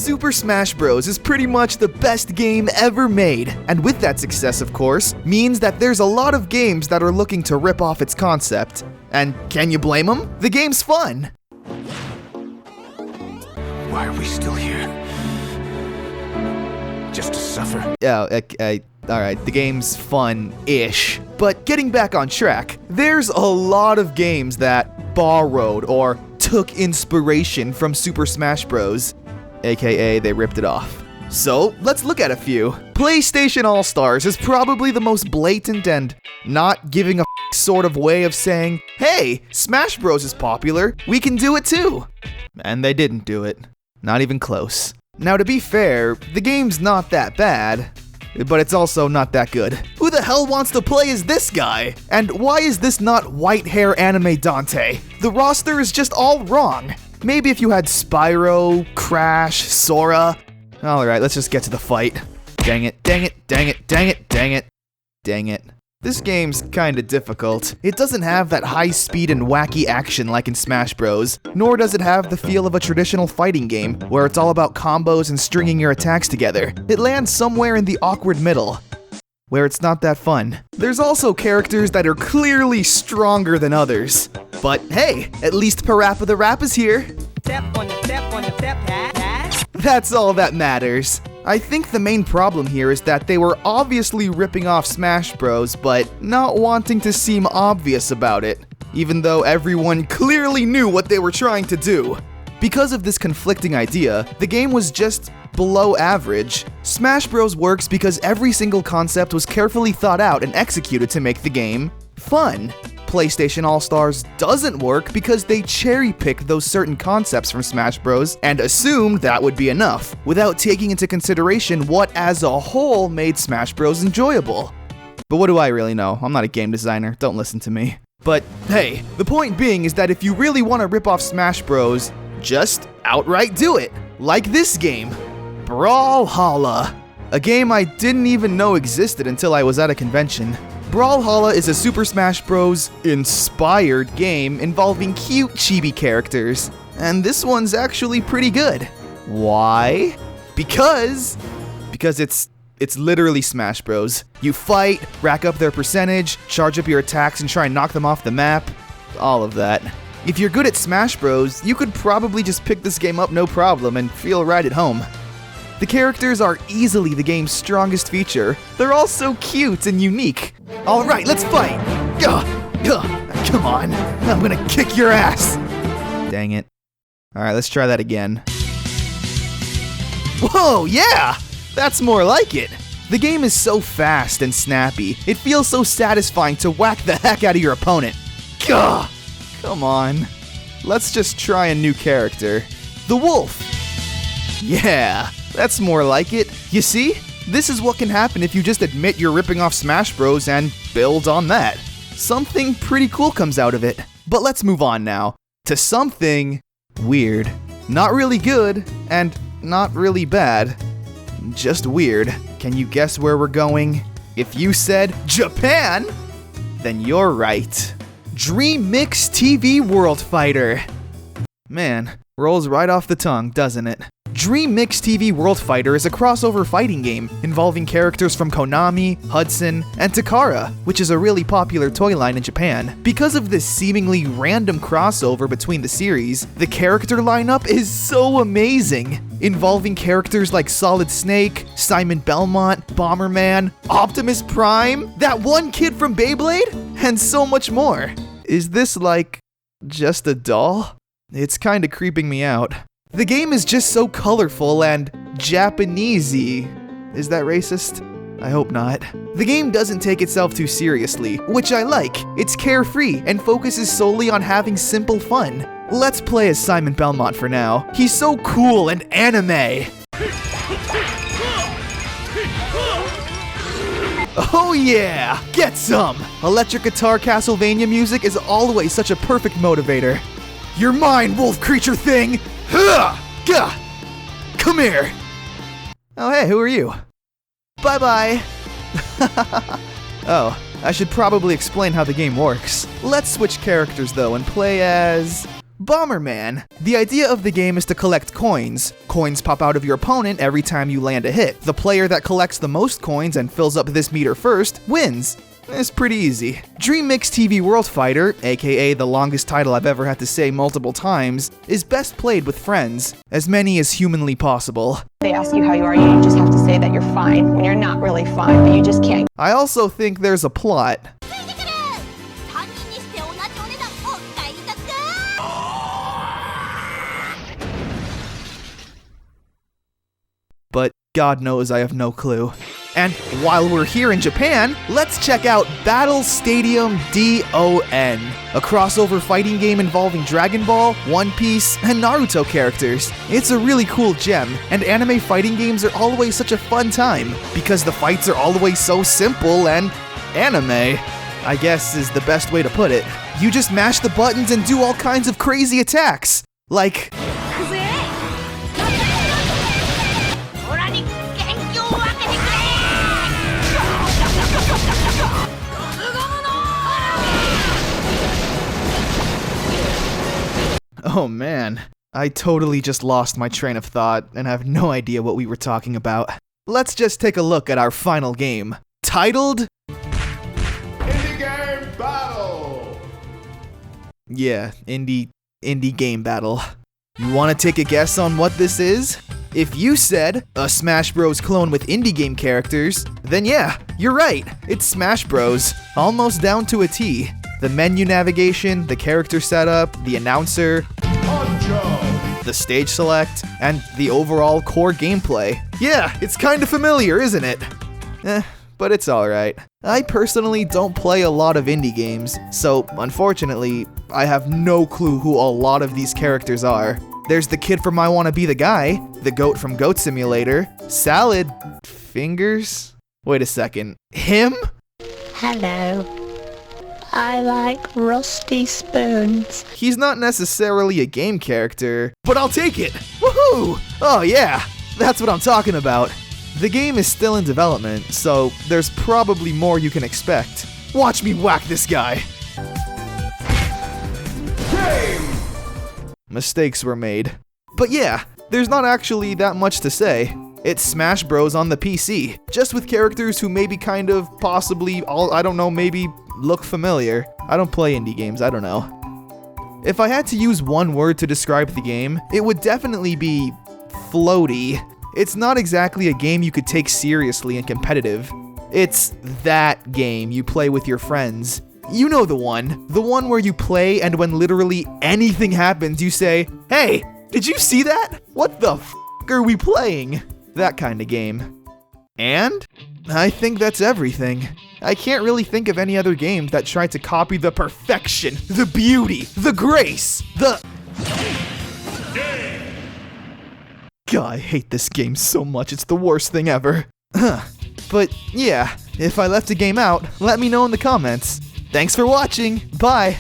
Super Smash Bros. Is pretty much the best game ever made, and with that success, of course, means that there's a lot of games that are looking to rip off its concept. And can you blame them? The game's fun! Why are we still here? Just to suffer? Alright, the game's fun-ish. But getting back on track, there's a lot of games that borrowed or took inspiration from Super Smash Bros. AKA, they ripped it off. So, let's look at a few. PlayStation AllStars is probably the most blatant and not giving a sort of way of saying, hey, Smash Bros is popular, we can do it too. And they didn't do it. Not even close. Now, to be fair, the game's not that bad, but it's also not that good. Who the hell wants to play as this guy? And why is this not white hair anime Dante? The roster is just all wrong. Maybe if you had Spyro, Crash, Sora. Alright, let's just get to the fight. Dang it, dang it, dang it, dang it, dang it, dang it. This game's kinda difficult. It doesn't have that high speed and wacky action like in Smash Bros, nor does it have the feel of a traditional fighting game, where it's all about combos and stringing your attacks together. It lands somewhere in the awkward middle, where it's not that fun. There's also characters that are clearly stronger than others. But hey, at least Parappa the Rap is here. That's all that matters. I think the main problem here is that they were obviously ripping off Smash Bros, but not wanting to seem obvious about it, even though everyone clearly knew what they were trying to do. Because of this conflicting idea, the game was just below average. Smash Bros works because every single concept was carefully thought out and executed to make the game fun. PlayStation AllStars doesn't work because they cherry-pick those certain concepts from Smash Bros. And assumed that would be enough, without taking into consideration what as a whole made Smash Bros. Enjoyable. But what do I really know? I'm not a game designer, don't listen to me. But hey, the point being is that if you really want to rip off Smash Bros., just outright do it. Like this game, Brawlhalla. A game I didn't even know existed until I was at a convention. Brawlhalla is a Super Smash Bros. Inspired game involving cute chibi characters, and this one's actually pretty good. Why? Because it's literally Smash Bros. You fight, rack up their percentage, charge up your attacks and try and knock them off the map, all of that. If you're good at Smash Bros, you could probably just pick this game up no problem and feel right at home. The characters are easily the game's strongest feature. They're all so cute and unique. Alright, let's fight! Come on, I'm gonna kick your ass! Dang it. Alright, let's try that again. Whoa, yeah! That's more like it! The game is so fast and snappy, it feels so satisfying to whack the heck out of your opponent. Gah! Come on. Let's just try a new character. The Wolf! Yeah! That's more like it. You see? This is what can happen if you just admit you're ripping off Smash Bros. And build on that. Something pretty cool comes out of it. But let's move on now to something weird. Not really good, and not really bad. Just weird. Can you guess where we're going? If you said Japan, then you're right. Dream Mix TV World Fighter. Man, rolls right off the tongue, doesn't it? Dream Mix TV World Fighter is a crossover fighting game involving characters from Konami, Hudson, and Takara, which is a really popular toy line in Japan. Because of this seemingly random crossover between the series, the character lineup is so amazing, involving characters like Solid Snake, Simon Belmont, Bomberman, Optimus Prime, that one kid from Beyblade, and so much more. Is this like just a doll? It's kinda creeping me out. The game is just so colorful and Japanesey. Is that racist? I hope not. The game doesn't take itself too seriously, which I like. It's carefree and focuses solely on having simple fun. Let's play as Simon Belmont for now. He's so cool and anime. Oh yeah! Get some! Electric guitar Castlevania music is always such a perfect motivator. You're mine, wolf creature thing! Gah! Come here! Oh hey, who are you? Bye-bye! Oh, I should probably explain how the game works. Let's switch characters though and play as Bomberman. The idea of the game is to collect coins. Coins pop out of your opponent every time you land a hit. The player that collects the most coins and fills up this meter first wins. It's pretty easy. Dream Mix TV World Fighter, aka the longest title I've ever had to say multiple times, is best played with friends, as many as humanly possible. They ask you how you are, you just have to say that you're fine when you're not really fine, but you just can't. I also think there's a plot. But God knows I have no clue. And while we're here in Japan, let's check out Battle Stadium DON, a crossover fighting game involving Dragon Ball, One Piece, and Naruto characters. It's a really cool gem, and anime fighting games are always such a fun time, because the fights are always so simple and anime, I guess is the best way to put it. You just mash the buttons and do all kinds of crazy attacks, like... Oh man, I totally just lost my train of thought and have no idea what we were talking about. Let's just take a look at our final game, titled... Indie Game Battle! Yeah, Indie Game Battle. You wanna take a guess on what this is? If you said, a Smash Bros clone with indie game characters, then yeah, you're right, it's Smash Bros, almost down to a T. The menu navigation, the character setup, the announcer, the stage select, and the overall core gameplay. Yeah, it's kinda familiar, isn't it? But it's alright. I personally don't play a lot of indie games, so unfortunately, I have no clue who a lot of these characters are. There's the kid from I Wanna Be the Guy, the goat from Goat Simulator, Salad Fingers? Wait a second, him? Hello. I like rusty spoons. He's not necessarily a game character, but I'll take it! Woohoo! Oh yeah, that's what I'm talking about. The game is still in development, so there's probably more you can expect. Watch me whack this guy! Game! Mistakes were made. But yeah, there's not actually that much to say. It's Smash Bros on the PC, just with characters who maybe kind of, possibly, maybe look familiar. I don't play indie games, I don't know. If I had to use one word to describe the game, it would definitely be floaty. It's not exactly a game you could take seriously and competitive. It's that game you play with your friends. You know the one where you play and when literally anything happens you say, "Hey, did you see that? What the f*** are we playing?" That kind of game. And I think that's everything. I can't really think of any other games that try to copy the perfection, the beauty, the grace, the... God, I hate this game so much, it's the worst thing ever. But yeah, if I left a game out, let me know in the comments. Thanks for watching, bye!